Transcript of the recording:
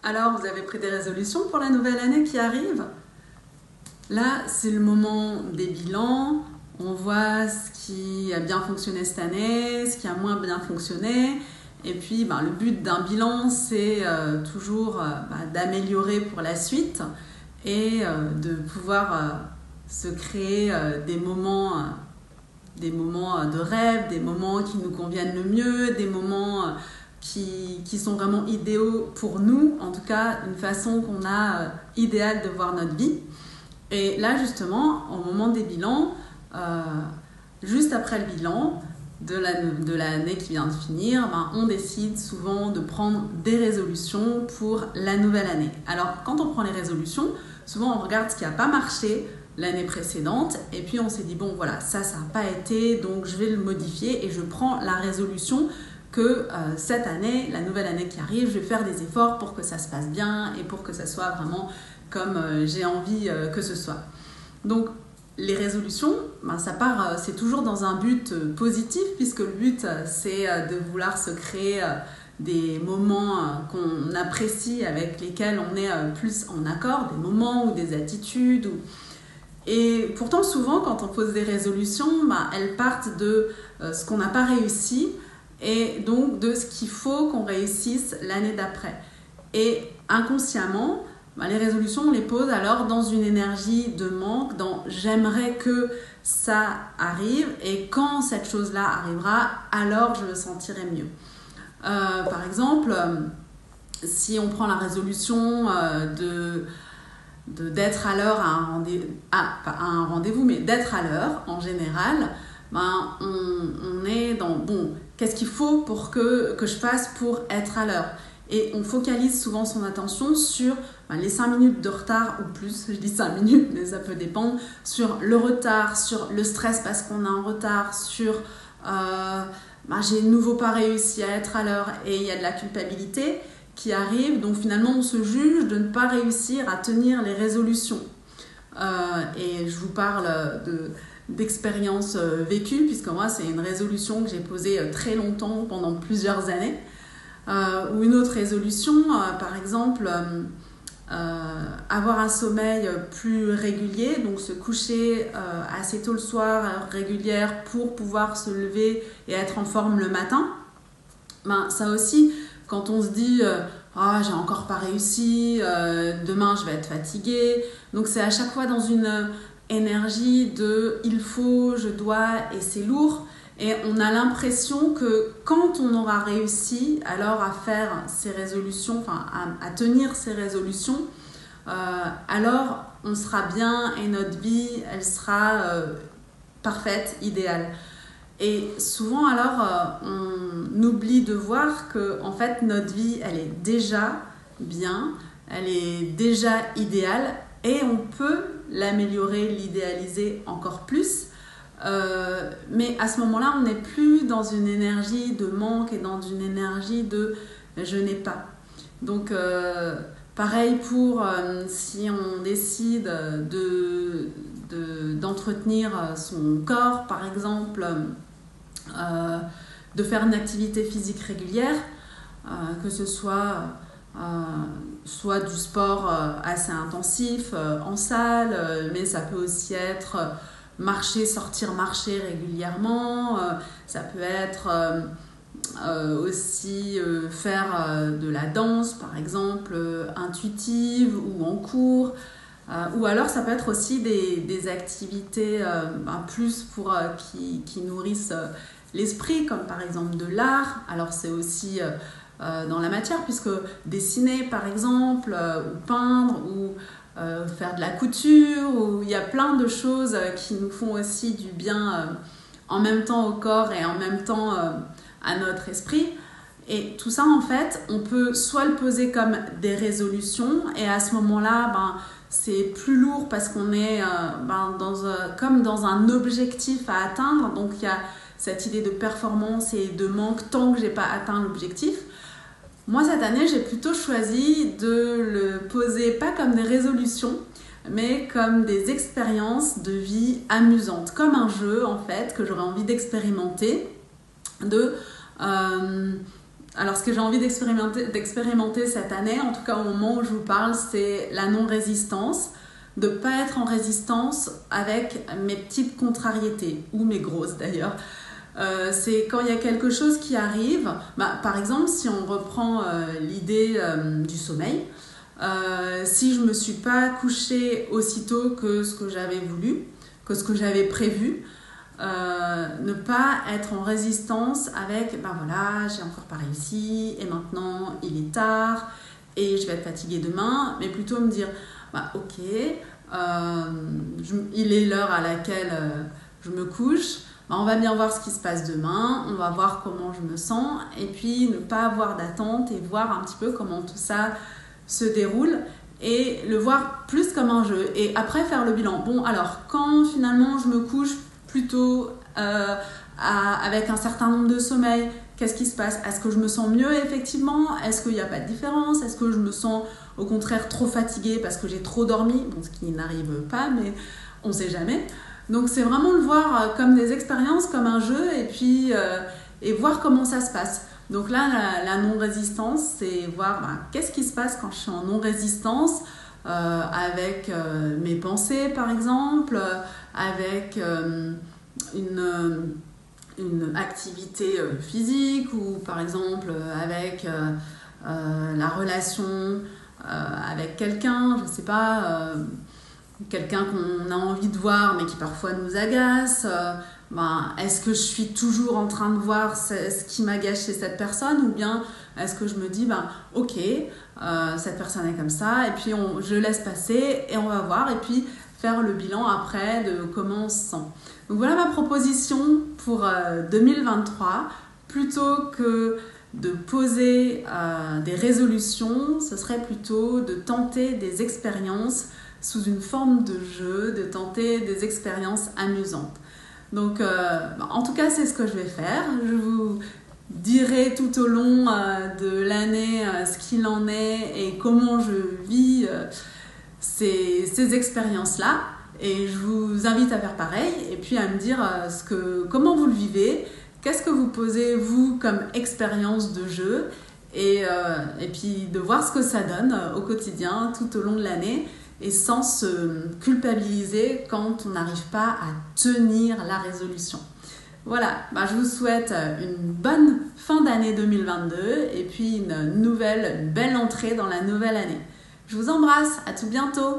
Alors, vous avez pris des résolutions pour la nouvelle année qui arrive? Là, c'est le moment des bilans. On voit ce qui a bien fonctionné cette année, ce qui a moins bien fonctionné. Et puis, le but d'un bilan, c'est toujours d'améliorer pour la suite et de pouvoir se créer des moments de rêve, des moments qui nous conviennent le mieux, des moments qui sont vraiment idéaux pour nous, en tout cas une façon qu'on a idéale de voir notre vie. Et là justement, au moment des bilans, juste après le bilan de l'année qui vient de finir, on décide souvent de prendre des résolutions pour la nouvelle année. Alors quand on prend les résolutions, souvent on regarde ce qui n'a pas marché l'année précédente et puis on s'est dit bon voilà, ça n'a pas été, donc je vais le modifier et je prends la résolution que cette année, la nouvelle année qui arrive, je vais faire des efforts pour que ça se passe bien et pour que ça soit vraiment comme j'ai envie que ce soit. Donc les résolutions, ça part, c'est toujours dans un but positif puisque le but c'est de vouloir se créer des moments qu'on apprécie, avec lesquels on est plus en accord, des moments ou des attitudes. Et pourtant souvent quand on pose des résolutions, elles partent de ce qu'on n'a pas réussi et donc de ce qu'il faut qu'on réussisse l'année d'après. Et inconsciemment, les résolutions, on les pose alors dans une énergie de manque, dans j'aimerais que ça arrive et quand cette chose-là arrivera, alors je me sentirai mieux. Par exemple, si on prend la résolution d'être à l'heure à un rendez-vous, mais d'être à l'heure en général, on est dans bon, qu'est-ce qu'il faut pour que je fasse pour être à l'heure? Et on focalise souvent son attention sur les 5 minutes de retard ou plus, je dis 5 minutes, mais ça peut dépendre, sur le retard, sur le stress parce qu'on est en retard, sur j'ai de nouveau pas réussi à être à l'heure et il y a de la culpabilité qui arrive, donc finalement on se juge de ne pas réussir à tenir les résolutions. Et je vous parle d'expérience vécue, puisque moi c'est une résolution que j'ai posée très longtemps, pendant plusieurs années. Ou une autre résolution, par exemple, avoir un sommeil plus régulier, donc se coucher assez tôt le soir à heure régulière pour pouvoir se lever et être en forme le matin. Ça aussi, quand on se dit j'ai encore pas réussi, demain je vais être fatiguée, donc c'est à chaque fois dans une énergie de il faut, je dois et c'est lourd. Et on a l'impression que quand on aura réussi alors à faire ces résolutions, à tenir ces résolutions, alors on sera bien et notre vie, elle sera parfaite, idéale. Et souvent alors, on oublie de voir que en fait notre vie, elle est déjà bien, elle est déjà idéale et on peut l'améliorer, l'idéaliser encore plus. Mais à ce moment-là, on n'est plus dans une énergie de manque et dans une énergie de je n'ai pas. Donc pareil pour si on décide d'entretenir son corps, par exemple, de faire une activité physique régulière, que ce soit du sport assez intensif en salle, mais ça peut aussi être sortir marcher régulièrement, ça peut être aussi faire de la danse par exemple, intuitive ou en cours, ou alors ça peut être aussi des activités plus pour qui nourrissent l'esprit, comme par exemple de l'art. Alors c'est aussi dans la matière, puisque dessiner par exemple, ou peindre, ou faire de la couture, où il y a plein de choses qui nous font aussi du bien en même temps au corps et en même temps à notre esprit. Et tout ça en fait, on peut soit le poser comme des résolutions et à ce moment-là, c'est plus lourd parce qu'on est comme dans un objectif à atteindre. Donc il y a cette idée de performance et de manque tant que j'ai pas atteint l'objectif. Moi, cette année, j'ai plutôt choisi de le poser pas comme des résolutions, mais comme des expériences de vie amusantes, comme un jeu en fait que j'aurais envie d'expérimenter, Alors, ce que j'ai envie d'expérimenter cette année, en tout cas au moment où je vous parle, c'est la non-résistance. De ne pas être en résistance avec mes petites contrariétés, ou mes grosses d'ailleurs. C'est quand il y a quelque chose qui arrive, par exemple, si on reprend l'idée du sommeil, si je ne me suis pas couchée aussitôt que ce que j'avais voulu, que ce que j'avais prévu, ne pas être en résistance avec voilà, j'ai encore pas réussi et maintenant il est tard et je vais être fatiguée demain, mais plutôt me dire ok, il est l'heure à laquelle je me couche, on va bien voir ce qui se passe demain, on va voir comment je me sens et puis ne pas avoir d'attente et voir un petit peu comment tout ça se déroule et le voir plus comme un jeu et après faire le bilan. Bon, alors quand finalement je me couche plutôt avec un certain nombre de sommeils, qu'est-ce qui se passe? Est-ce que je me sens mieux effectivement? Est-ce qu'il n'y a pas de différence? Est-ce que je me sens au contraire trop fatiguée parce que j'ai trop dormi? Bon, ce qui n'arrive pas, mais on ne sait jamais. Donc c'est vraiment le voir comme des expériences, comme un jeu et puis et voir comment ça se passe. Donc là, la non-résistance, c'est voir qu'est-ce qui se passe quand je suis en non-résistance avec mes pensées par exemple, avec une activité physique ou par exemple avec la relation avec quelqu'un, je ne sais pas, quelqu'un qu'on a envie de voir mais qui parfois nous agace. Est-ce que je suis toujours en train de voir ce qui m'agace chez cette personne ou bien est-ce que je me dis ok, cette personne est comme ça et puis je laisse passer et on va voir et puis faire le bilan après de comment on se sent. Donc voilà ma proposition pour 2023. Plutôt que de poser des résolutions, ce serait plutôt de tenter des expériences sous une forme de jeu, de tenter des expériences amusantes. Donc en tout cas c'est ce que je vais faire. Je vous dirai tout au long de l'année ce qu'il en est et comment je vis ces expériences-là. Et je vous invite à faire pareil et puis à me dire comment vous le vivez, qu'est-ce que vous posez vous comme expérience de jeu et puis de voir ce que ça donne au quotidien tout au long de l'année et sans se culpabiliser quand on n'arrive pas à tenir la résolution. Voilà, je vous souhaite une bonne fin d'année 2022 et puis une belle entrée dans la nouvelle année. Je vous embrasse, à tout bientôt.